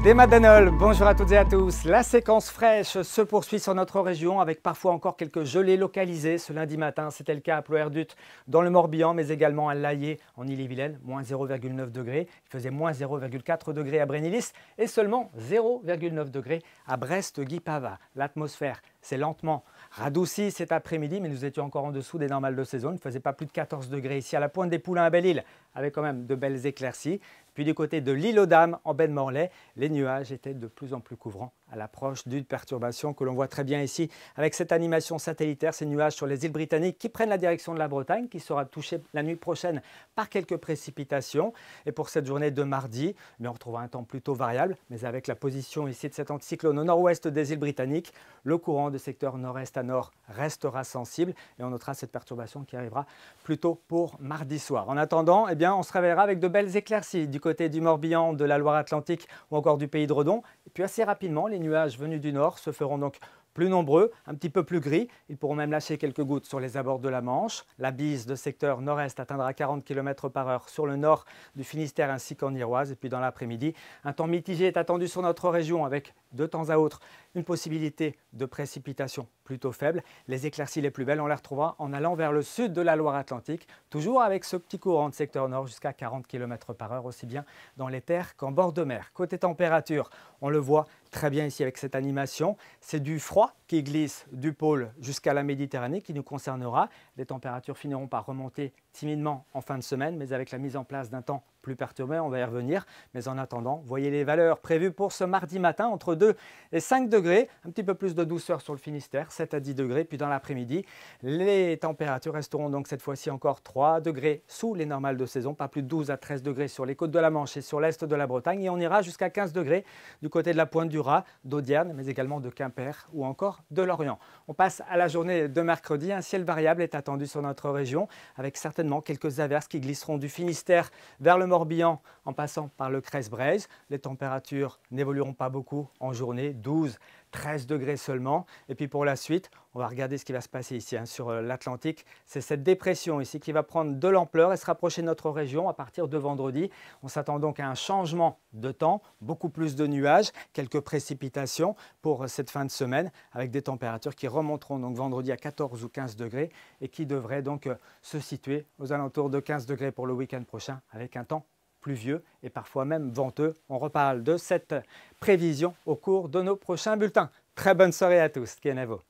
Des Madanol, bonjour à toutes et à tous. La séquence fraîche se poursuit sur notre région avec parfois encore quelques gelées localisées. Ce lundi matin, c'était le cas à Ploerdut dans le Morbihan, mais également à Laillé en Ille-et-Vilaine, moins 0,9 degrés. Il faisait moins 0,4 degrés à Brennilis et seulement 0,9 degrés à Brest-Guipava. L'atmosphère s'est lentement radoucie cet après-midi, mais nous étions encore en dessous des normales de saison. Il ne faisait pas plus de 14 degrés ici à la Pointe des Poulains à Belle-Île, avec quand même de belles éclaircies. Puis du côté de l'île aux Dames, en baie de Morlaix, les nuages étaient de plus en plus couvrants à l'approche d'une perturbation que l'on voit très bien ici avec cette animation satellitaire, ces nuages sur les îles britanniques qui prennent la direction de la Bretagne, qui sera touchée la nuit prochaine par quelques précipitations. Et pour cette journée de mardi, on retrouvera un temps plutôt variable, mais avec la position ici de cet anticyclone au nord-ouest des îles britanniques, le courant de secteur nord-est à nord restera sensible et on notera cette perturbation qui arrivera plutôt pour mardi soir. En attendant, on se réveillera avec de belles éclaircies du côté du Morbihan, de la Loire-Atlantique ou encore du Pays de Redon. Et puis assez rapidement, les nuages venus du nord se feront donc plus nombreux, un petit peu plus gris. Ils pourront même lâcher quelques gouttes sur les abords de la Manche. La bise de secteur nord-est atteindra 40 km/h sur le nord du Finistère ainsi qu'en Iroise. Et puis dans l'après-midi, un temps mitigé est attendu sur notre région avec de temps à autre une possibilité de précipitation plutôt faible. Les éclaircies les plus belles, on les retrouvera en allant vers le sud de la Loire-Atlantique, toujours avec ce petit courant de secteur nord jusqu'à 40 km/h, aussi bien dans les terres qu'en bord de mer. Côté température, on le voit très bien ici avec cette animation, c'est du froid qui glisse du pôle jusqu'à la Méditerranée qui nous concernera. Les températures finiront par remonter timidement en fin de semaine, mais avec la mise en place d'un temps plus perturbé, on va y revenir. Mais en attendant, voyez les valeurs prévues pour ce mardi matin, entre 2 et 5 degrés, un petit peu plus de douceur sur le Finistère, 7 à 10 degrés. Puis dans l'après-midi, les températures resteront donc cette fois-ci encore 3 degrés sous les normales de saison, pas plus de 12 à 13 degrés sur les côtes de la Manche et sur l'est de la Bretagne. Et on ira jusqu'à 15 degrés du côté de la Pointe du Raz, d'Audierne, mais également de Quimper ou encore de Lorient. On passe à la journée de mercredi. Un ciel variable est attendu sur notre région, avec certainement quelques averses qui glisseront du Finistère vers le Morbihan en passant par le Crest-Breizh. Les températures n'évolueront pas beaucoup en journée, 12, 13 degrés seulement. Et puis pour la suite, on va regarder ce qui va se passer ici sur l'Atlantique. C'est cette dépression ici qui va prendre de l'ampleur et se rapprocher de notre région à partir de vendredi. On s'attend donc à un changement de temps, beaucoup plus de nuages, quelques précipitations pour cette fin de semaine avec des températures qui remonteront donc vendredi à 14 ou 15 degrés et qui devraient donc se situer aux alentours de 15 degrés pour le week-end prochain avec un temps pluvieux et parfois même venteux. On reparle de cette prévision au cours de nos prochains bulletins. Très bonne soirée à tous. Kenavo.